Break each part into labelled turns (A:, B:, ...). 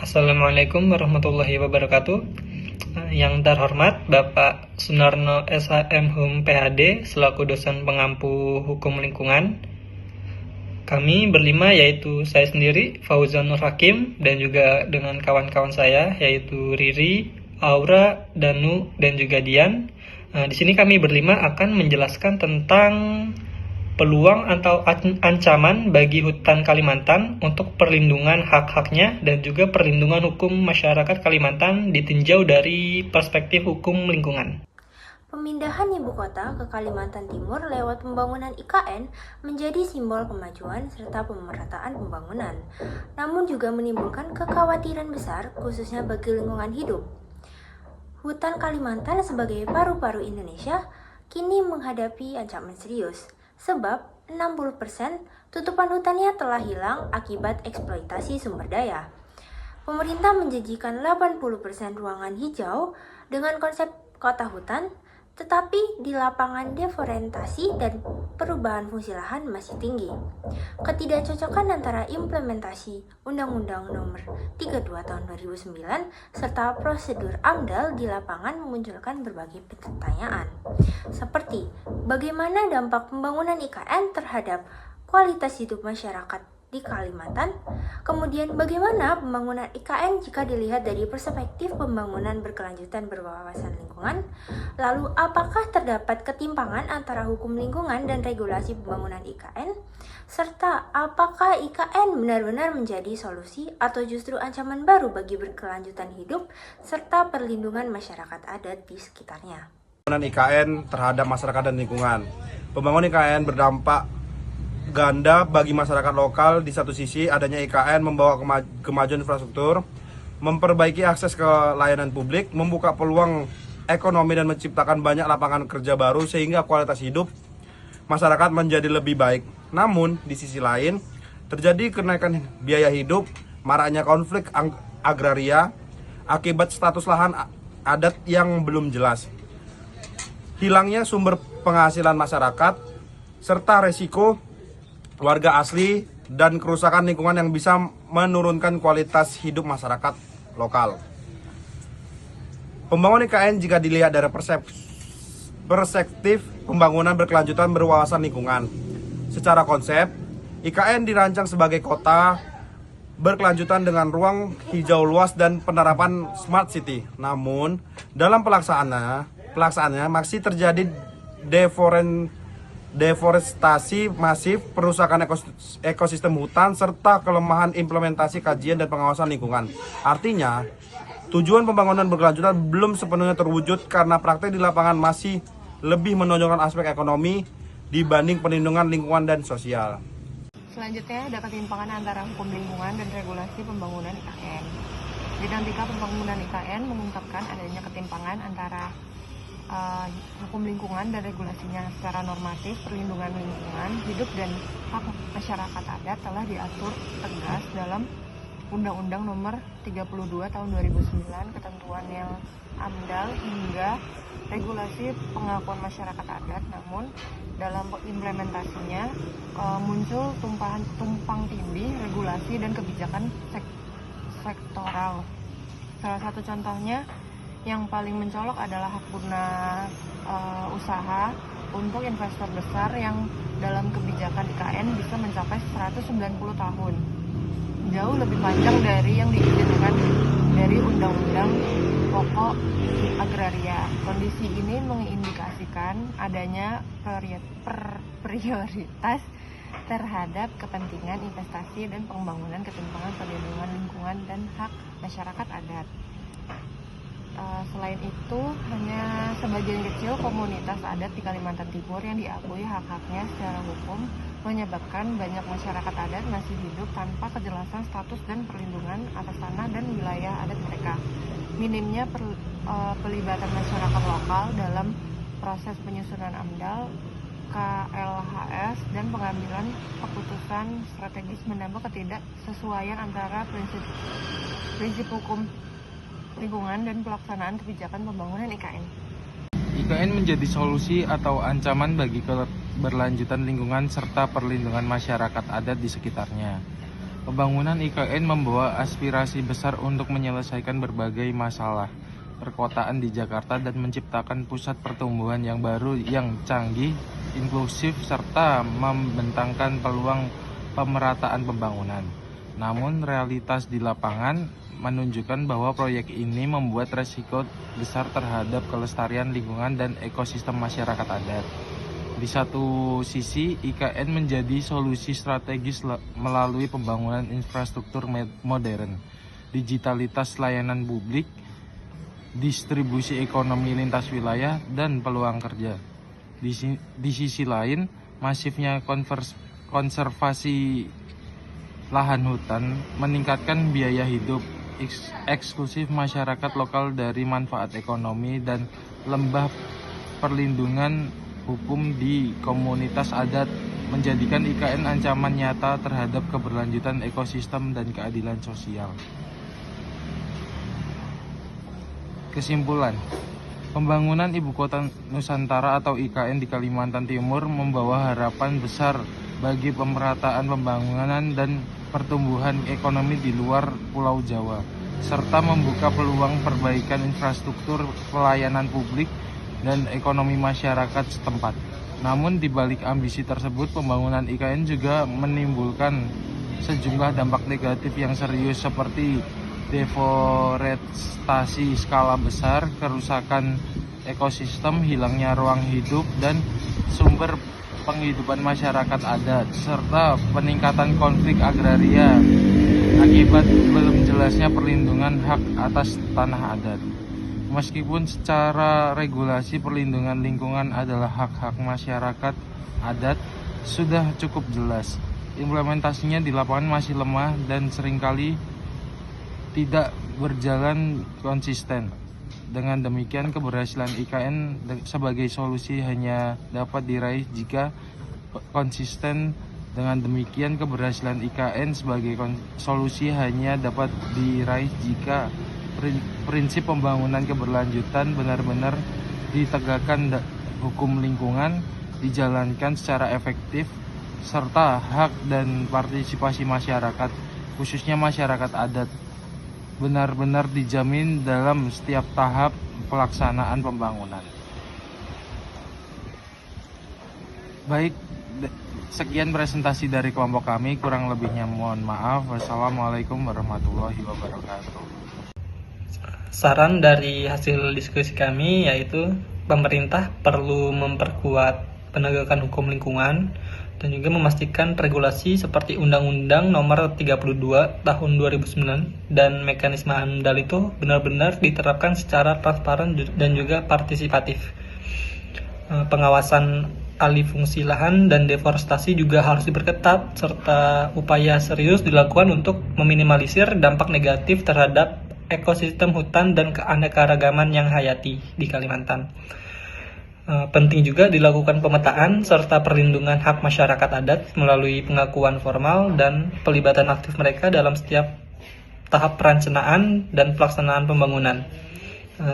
A: Assalamualaikum warahmatullahi wabarakatuh. Yang terhormat Bapak Sunarno SHM Hum PhD selaku dosen pengampu hukum lingkungan. Kami berlima yaitu saya sendiri, Fauzan Nur Hakim, dan juga dengan kawan-kawan saya yaitu Riri, Aura, Danu, dan juga Dian. Di sini kami berlima akan menjelaskan tentang peluang atau ancaman bagi hutan Kalimantan untuk perlindungan hak-haknya dan juga perlindungan hukum masyarakat Kalimantan ditinjau dari perspektif hukum lingkungan.
B: Pemindahan ibu kota ke Kalimantan Timur lewat pembangunan IKN menjadi simbol kemajuan serta pemerataan pembangunan, namun juga menimbulkan kekhawatiran besar khususnya bagi lingkungan hidup. Hutan Kalimantan sebagai paru-paru Indonesia kini menghadapi ancaman serius, sebab 60% tutupan hutannya telah hilang akibat eksploitasi sumber daya. Pemerintah menjanjikan 80% ruangan hijau dengan konsep kota hutan, tetapi di lapangan deforestasi dan perubahan fungsi lahan masih tinggi. Ketidakcocokan antara implementasi Undang-Undang Nomor 32 Tahun 2009 serta prosedur AMDAL di lapangan memunculkan berbagai pertanyaan, seperti bagaimana dampak pembangunan IKN terhadap kualitas hidup masyarakat di Kalimantan. Kemudian bagaimana pembangunan IKN jika dilihat dari perspektif pembangunan berkelanjutan berwawasan lingkungan? Lalu apakah terdapat ketimpangan antara hukum lingkungan dan regulasi pembangunan IKN? Serta apakah IKN benar-benar menjadi solusi atau justru ancaman baru bagi berkelanjutan hidup serta perlindungan masyarakat adat di sekitarnya?
C: Pembangunan IKN terhadap masyarakat dan lingkungan. Pembangunan IKN berdampak ganda bagi masyarakat lokal. Di satu sisi, adanya IKN membawa kemajuan infrastruktur, memperbaiki akses ke layanan publik, membuka peluang ekonomi dan menciptakan banyak lapangan kerja baru sehingga kualitas hidup masyarakat menjadi lebih baik. Namun, di sisi lain, terjadi kenaikan biaya hidup, maraknya konflik agraria akibat status lahan adat yang belum jelas, hilangnya sumber penghasilan masyarakat, serta resiko warga asli dan kerusakan lingkungan yang bisa menurunkan kualitas hidup masyarakat lokal. Pembangunan IKN jika dilihat dari perspektif pembangunan berkelanjutan berwawasan lingkungan. Secara konsep, IKN dirancang sebagai kota berkelanjutan dengan ruang hijau luas dan penerapan smart city. Namun, dalam pelaksanaannya masih terjadi deforestasi masif, perusakan ekosistem hutan, serta kelemahan implementasi kajian dan pengawasan lingkungan. Artinya, tujuan pembangunan berkelanjutan belum sepenuhnya terwujud karena praktek di lapangan masih lebih menonjolkan aspek ekonomi dibanding perlindungan lingkungan dan sosial.
D: Selanjutnya ada ketimpangan antara hukum lingkungan dan regulasi pembangunan IKN. Dinamika pembangunan IKN mengungkapkan adanya ketimpangan antara hukum lingkungan dan regulasinya. Secara normatif, perlindungan lingkungan hidup dan hak masyarakat adat telah diatur tegas dalam Undang-Undang Nomor 32 Tahun 2009, ketentuan yang AMDAL hingga regulasi pengakuan masyarakat adat. Namun dalam implementasinya muncul tumpang tindih regulasi dan kebijakan sektoral. Salah satu contohnya yang paling mencolok adalah hak guna usaha untuk investor besar yang dalam kebijakan IKN bisa mencapai 190 tahun. Jauh lebih panjang dari yang diizinkan dari Undang-Undang Pokok Agraria. Kondisi ini mengindikasikan adanya prioritas terhadap kepentingan investasi dan pengembangan ketimpangan perlindungan lingkungan dan hak masyarakat adat. Selain itu, hanya sebagian kecil komunitas adat di Kalimantan Timur yang diakui hak-haknya secara hukum, menyebabkan banyak masyarakat adat masih hidup tanpa kejelasan status dan perlindungan atas tanah dan wilayah adat mereka. Minimnya pelibatan masyarakat lokal dalam proses penyusunan AMDAL, KLHS, dan pengambilan keputusan strategis menambah ketidaksesuaian antara prinsip hukum lingkungan dan pelaksanaan kebijakan pembangunan IKN.
E: IKN menjadi solusi atau ancaman bagi keberlanjutan lingkungan serta perlindungan masyarakat adat di sekitarnya. Pembangunan IKN membawa aspirasi besar untuk menyelesaikan berbagai masalah perkotaan di Jakarta dan menciptakan pusat pertumbuhan yang baru yang canggih, inklusif, serta membentangkan peluang pemerataan pembangunan. Namun realitas di lapangan menunjukkan bahwa proyek ini membuat resiko besar terhadap kelestarian lingkungan dan ekosistem masyarakat adat. Di satu sisi, IKN menjadi solusi strategis melalui pembangunan infrastruktur modern, digitalitas layanan publik, distribusi ekonomi lintas wilayah, dan peluang kerja. Di sisi lain, masifnya konservasi lahan hutan meningkatkan biaya hidup eksklusif masyarakat lokal dari manfaat ekonomi dan lembah perlindungan hukum di komunitas adat menjadikan IKN ancaman nyata terhadap keberlanjutan ekosistem dan keadilan sosial. Kesimpulan, pembangunan Ibu Kota Nusantara atau IKN di Kalimantan Timur membawa harapan besar bagi pemerataan pembangunan dan pertumbuhan ekonomi di luar Pulau Jawa, serta membuka peluang perbaikan infrastruktur pelayanan publik dan ekonomi masyarakat setempat. Namun di balik ambisi tersebut, pembangunan IKN juga menimbulkan sejumlah dampak negatif yang serius seperti deforestasi skala besar, kerusakan ekosistem, hilangnya ruang hidup dan sumber penghidupan masyarakat adat, serta peningkatan konflik agraria akibat belum jelasnya perlindungan hak atas tanah adat. Meskipun secara regulasi perlindungan lingkungan adalah hak-hak masyarakat adat sudah cukup jelas, implementasinya di lapangan masih lemah dan seringkali tidak berjalan konsisten. Dengan demikian, keberhasilan IKN sebagai solusi hanya dapat diraih jika konsisten. Dengan demikian, keberhasilan IKN sebagai solusi hanya dapat diraih jika prinsip pembangunan keberlanjutan benar-benar ditegakkan, hukum lingkungan dijalankan secara efektif, serta hak dan partisipasi masyarakat, khususnya masyarakat adat, benar-benar dijamin dalam setiap tahap pelaksanaan pembangunan. Baik, sekian presentasi dari kelompok kami, kurang lebihnya mohon maaf. Wassalamualaikum warahmatullahi wabarakatuh.
A: Saran dari hasil diskusi kami yaitu pemerintah perlu memperkuat penegakan hukum lingkungan dan juga memastikan regulasi seperti Undang-Undang Nomor 32 Tahun 2009 dan mekanisme AMDAL itu benar-benar diterapkan secara transparan dan juga partisipatif. Pengawasan alih fungsi lahan dan deforestasi juga harus diperketat, serta upaya serius dilakukan untuk meminimalisir dampak negatif terhadap ekosistem hutan dan keanekaragaman yang hayati di Kalimantan. Penting juga dilakukan pemetaan serta perlindungan hak masyarakat adat melalui pengakuan formal dan pelibatan aktif mereka dalam setiap tahap perencanaan dan pelaksanaan pembangunan.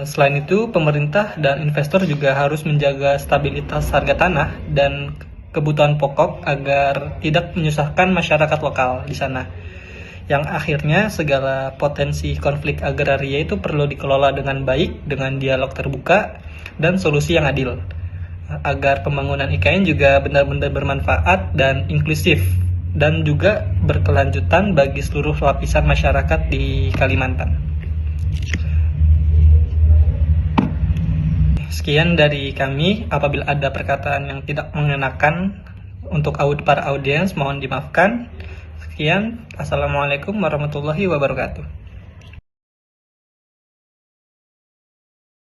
A: Selain itu, pemerintah dan investor juga harus menjaga stabilitas harga tanah dan kebutuhan pokok agar tidak menyusahkan masyarakat lokal di sana. Yang akhirnya segala potensi konflik agraria itu perlu dikelola dengan baik, dengan dialog terbuka dan solusi yang adil, agar pembangunan IKN juga benar-benar bermanfaat dan inklusif dan juga berkelanjutan bagi seluruh lapisan masyarakat di Kalimantan. Sekian dari kami. Apabila ada perkataan yang tidak mengenakan untuk para audiens, mohon dimaafkan. Sekian, assalamualaikum warahmatullahi wabarakatuh.